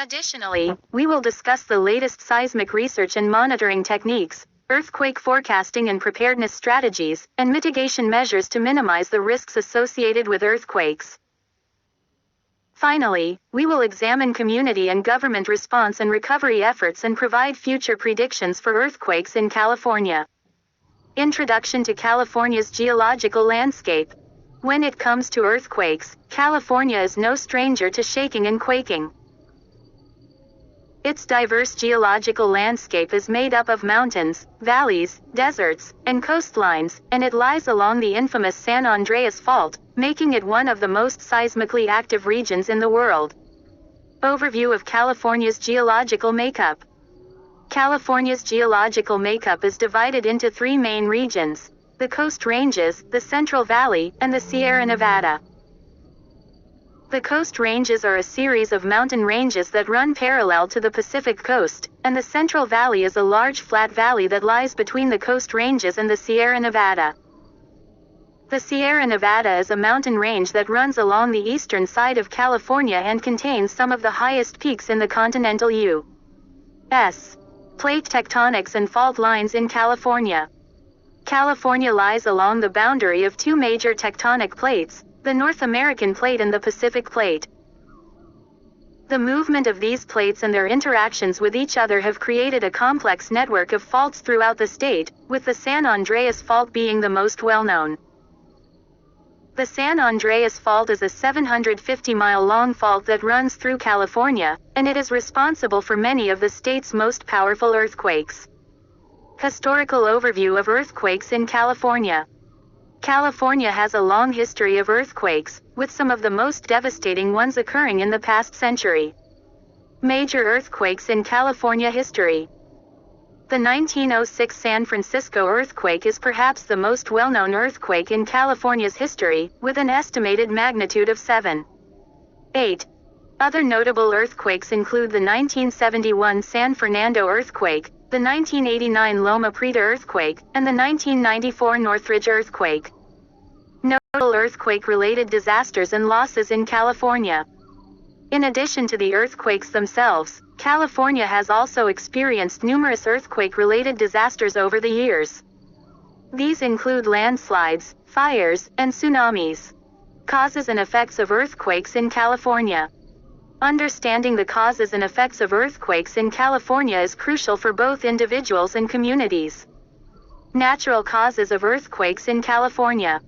Additionally, we will discuss the latest seismic research and monitoring techniques, earthquake forecasting and preparedness strategies, and mitigation measures to minimize the risks associated with earthquakes. Finally, we will examine community and government response and recovery efforts and provide future predictions for earthquakes in California. Introduction to California's geological landscape. When it comes to earthquakes, California is no stranger to shaking and quaking. Its diverse geological landscape is made up of mountains, valleys, deserts, and coastlines, and it lies along the infamous San Andreas Fault, making it one of the most seismically active regions in the world. Overview of California's geological makeup. California's geological makeup is divided into three main regions: the Coast Ranges, the Central Valley, and the Sierra Nevada. The Coast Ranges are a series of mountain ranges that run parallel to the Pacific coast, and the Central Valley is a large flat valley that lies between the Coast Ranges and the Sierra Nevada. The Sierra Nevada is a mountain range that runs along the eastern side of California and contains some of the highest peaks in the continental U.S. Plate tectonics and fault lines in California. California lies along the boundary of two major tectonic plates, the North American Plate and the Pacific Plate. The movement of these plates and their interactions with each other have created a complex network of faults throughout the state, with the San Andreas Fault being the most well-known. The San Andreas Fault is a 750-mile-long fault that runs through California, and it is responsible for many of the state's most powerful earthquakes. Historical overview of earthquakes in California. California has a long history of earthquakes, with some of the most devastating ones occurring in the past century. Major earthquakes in California history. The 1906 San Francisco earthquake is perhaps the most well-known earthquake in California's history, with an estimated magnitude of 7.8. Other notable earthquakes include the 1971 San Fernando earthquake, the 1989 Loma Prieta earthquake, and the 1994 Northridge earthquake. Notable earthquake-related disasters and losses in California. In addition to the earthquakes themselves, California has also experienced numerous earthquake-related disasters over the years. These include landslides, fires, and tsunamis. Causes and effects of earthquakes in California. Understanding the causes and effects of earthquakes in California is crucial for both individuals and communities. Natural causes of earthquakes in California.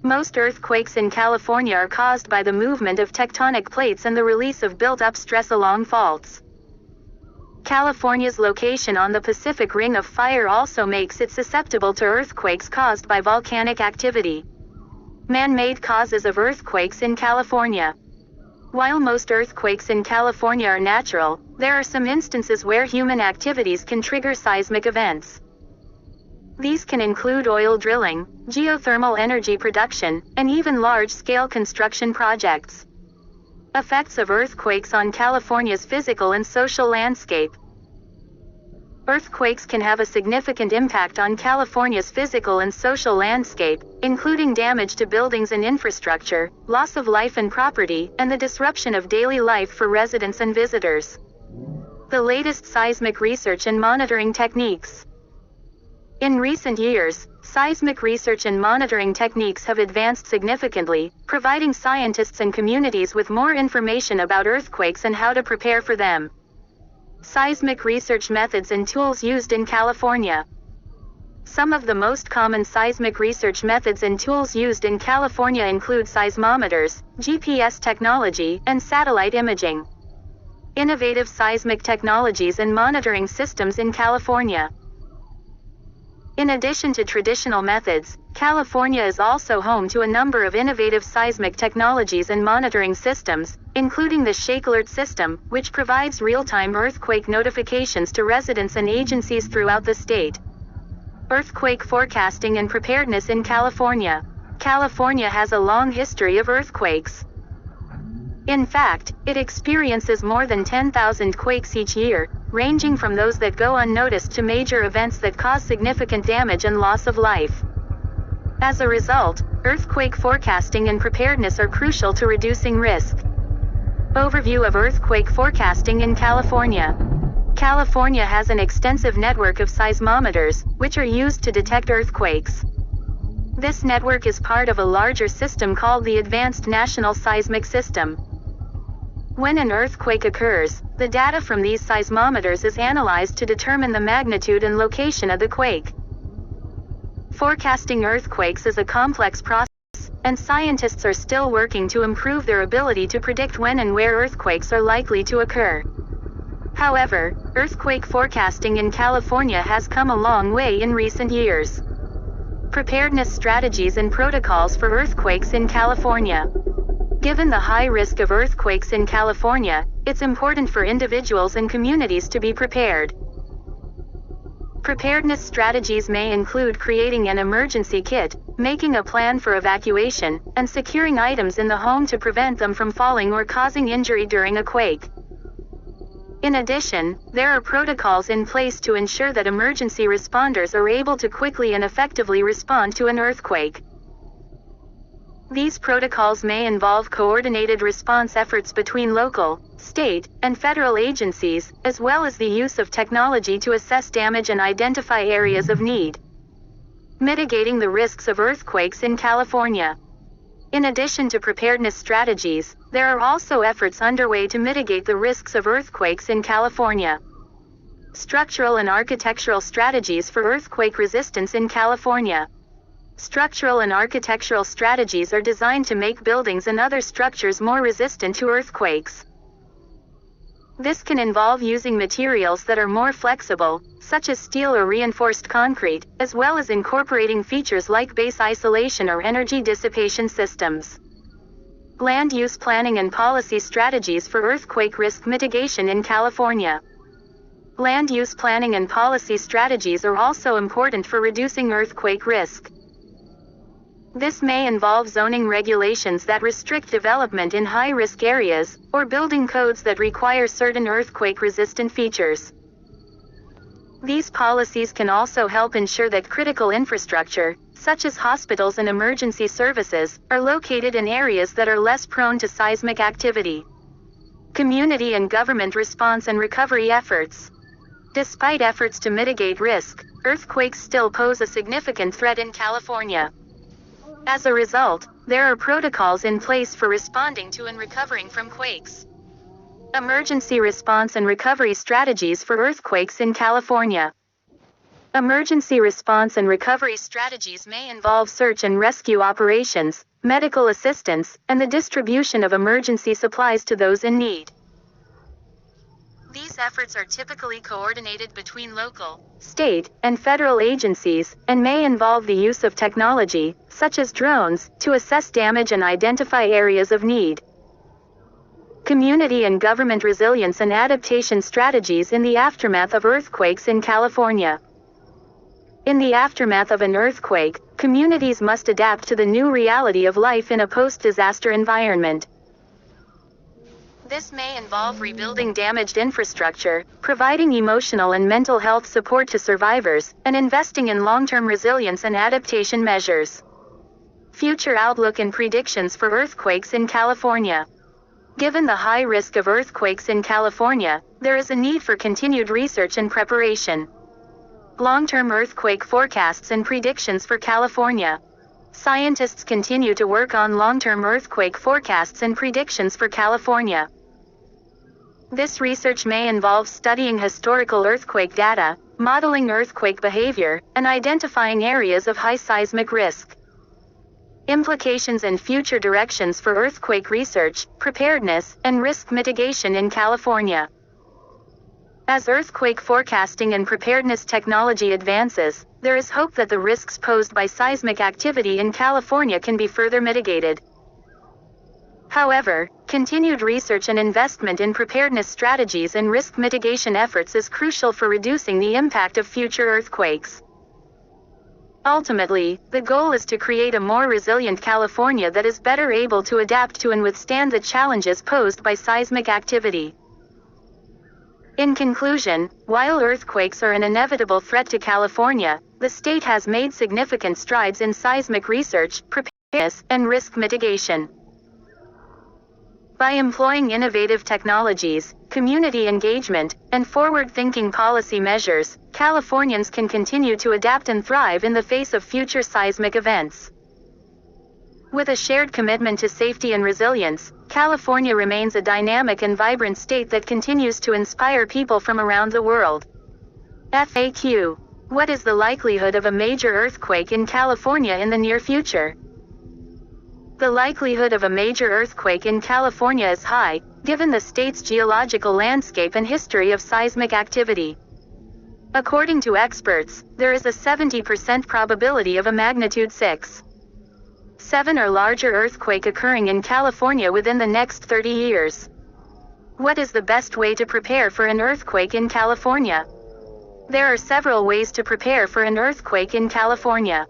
Most earthquakes in California are caused by the movement of tectonic plates and the release of built-up stress along faults. California's location on the Pacific Ring of Fire also makes it susceptible to earthquakes caused by volcanic activity. Man-made causes of earthquakes in California. While most earthquakes in California are natural, there are some instances where human activities can trigger seismic events. These can include oil drilling, geothermal energy production, and even large-scale construction projects. Effects of earthquakes on California's physical and social landscape. Earthquakes can have a significant impact on California's physical and social landscape, including damage to buildings and infrastructure, loss of life and property, and the disruption of daily life for residents and visitors. The latest seismic research and monitoring techniques. In recent years, seismic research and monitoring techniques have advanced significantly, providing scientists and communities with more information about earthquakes and how to prepare for them. Seismic research methods and tools used in California. Some of the most common seismic research methods and tools used in California include seismometers, GPS technology, and satellite imaging. Innovative seismic technologies and monitoring systems in California. In addition to traditional methods, California is also home to a number of innovative seismic technologies and monitoring systems, including the Shake Alert system, which provides real-time earthquake notifications to residents and agencies throughout the state. Earthquake forecasting and preparedness in California. California has a long history of earthquakes. In fact, it experiences more than 10,000 quakes each year, ranging from those that go unnoticed to major events that cause significant damage and loss of life. As a result, earthquake forecasting and preparedness are crucial to reducing risk. Overview of earthquake forecasting in California. California has an extensive network of seismometers, which are used to detect earthquakes. This network is part of a larger system called the Advanced National Seismic System. When an earthquake occurs, the data from these seismometers is analyzed to determine the magnitude and location of the quake. Forecasting earthquakes is a complex process, and scientists are still working to improve their ability to predict when and where earthquakes are likely to occur. However, earthquake forecasting in California has come a long way in recent years. Preparedness strategies and protocols for earthquakes in California. Given the high risk of earthquakes in California, it's important for individuals and communities to be prepared. Preparedness strategies may include creating an emergency kit, making a plan for evacuation, and securing items in the home to prevent them from falling or causing injury during a quake. In addition, there are protocols in place to ensure that emergency responders are able to quickly and effectively respond to an earthquake. These protocols may involve coordinated response efforts between local, state, and federal agencies, as well as the use of technology to assess damage and identify areas of need. Mitigating the risks of earthquakes in California. In addition to preparedness strategies, there are also efforts underway to mitigate the risks of earthquakes in California. Structural and architectural strategies for earthquake resistance in California. Structural and architectural strategies are designed to make buildings and other structures more resistant to earthquakes. This can involve using materials that are more flexible, such as steel or reinforced concrete, as well as incorporating features like base isolation or energy dissipation systems. Land use planning and policy strategies for earthquake risk mitigation in California. Land use planning and policy strategies are also important for reducing earthquake risk. This may involve zoning regulations that restrict development in high-risk areas, or building codes that require certain earthquake-resistant features. These policies can also help ensure that critical infrastructure, such as hospitals and emergency services, are located in areas that are less prone to seismic activity. Community and government response and recovery efforts. Despite efforts to mitigate risk, earthquakes still pose a significant threat in California. As a result, there are protocols in place for responding to and recovering from quakes. Emergency response and recovery strategies for earthquakes in California. Emergency response and recovery strategies may involve search and rescue operations, medical assistance, and the distribution of emergency supplies to those in need. These efforts are typically coordinated between local, state, and federal agencies, and may involve the use of technology, such as drones, to assess damage and identify areas of need. Community and government resilience and adaptation strategies in the aftermath of earthquakes in California. In the aftermath of an earthquake, communities must adapt to the new reality of life in a post-disaster environment. This may involve rebuilding damaged infrastructure, providing emotional and mental health support to survivors, and investing in long-term resilience and adaptation measures. Future outlook and predictions for earthquakes in California. Given the high risk of earthquakes in California, there is a need for continued research and preparation. Long-term earthquake forecasts and predictions for California. Scientists continue to work on long-term earthquake forecasts and predictions for California. This research may involve studying historical earthquake data, modeling earthquake behavior, and identifying areas of high seismic risk. Implications and future directions for earthquake research, preparedness, and risk mitigation in California. As earthquake forecasting and preparedness technology advances, there is hope that the risks posed by seismic activity in California can be further mitigated. However, continued research and investment in preparedness strategies and risk mitigation efforts is crucial for reducing the impact of future earthquakes. Ultimately, the goal is to create a more resilient California that is better able to adapt to and withstand the challenges posed by seismic activity. In conclusion, while earthquakes are an inevitable threat to California, the state has made significant strides in seismic research, preparedness, and risk mitigation. By employing innovative technologies, community engagement, and forward-thinking policy measures, Californians can continue to adapt and thrive in the face of future seismic events. With a shared commitment to safety and resilience, California remains a dynamic and vibrant state that continues to inspire people from around the world. FAQ: what is the likelihood of a major earthquake in California in the near future? The likelihood of a major earthquake in California is high, given the state's geological landscape and history of seismic activity. According to experts, there is a 70% probability of a magnitude 6.7 or larger earthquake occurring in California within the next 30 years. What is the best way to prepare for an earthquake in California? There are several ways to prepare for an earthquake in California.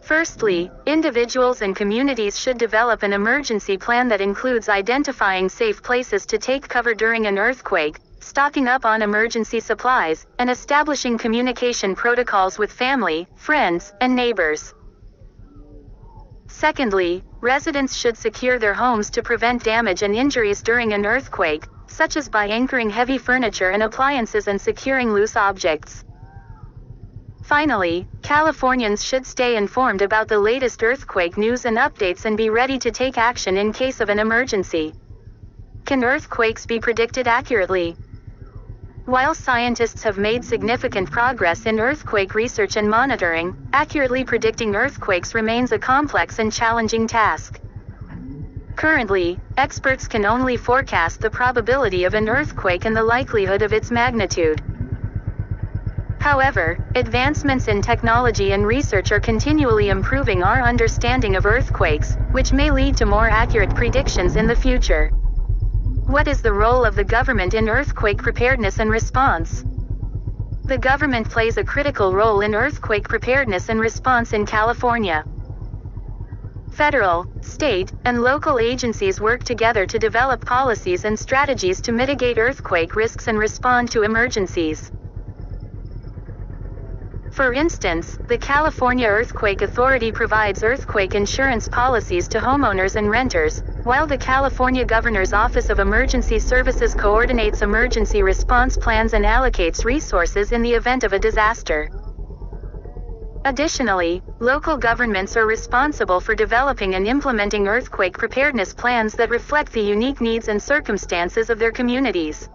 Firstly, individuals and communities should develop an emergency plan that includes identifying safe places to take cover during an earthquake, stocking up on emergency supplies, and establishing communication protocols with family, friends, and neighbors. Secondly, residents should secure their homes to prevent damage and injuries during an earthquake, such as by anchoring heavy furniture and appliances and securing loose objects. Finally, Californians should stay informed about the latest earthquake news and updates and be ready to take action in case of an emergency. Can earthquakes be predicted accurately? While scientists have made significant progress in earthquake research and monitoring, accurately predicting earthquakes remains a complex and challenging task. Currently, experts can only forecast the probability of an earthquake and the likelihood of its magnitude. However, advancements in technology and research are continually improving our understanding of earthquakes, which may lead to more accurate predictions in the future. What is the role of the government in earthquake preparedness and response? The government plays a critical role in earthquake preparedness and response in California. Federal, state, and local agencies work together to develop policies and strategies to mitigate earthquake risks and respond to emergencies. For instance, the California Earthquake Authority provides earthquake insurance policies to homeowners and renters, while the California Governor's Office of Emergency Services coordinates emergency response plans and allocates resources in the event of a disaster. Additionally, local governments are responsible for developing and implementing earthquake preparedness plans that reflect the unique needs and circumstances of their communities.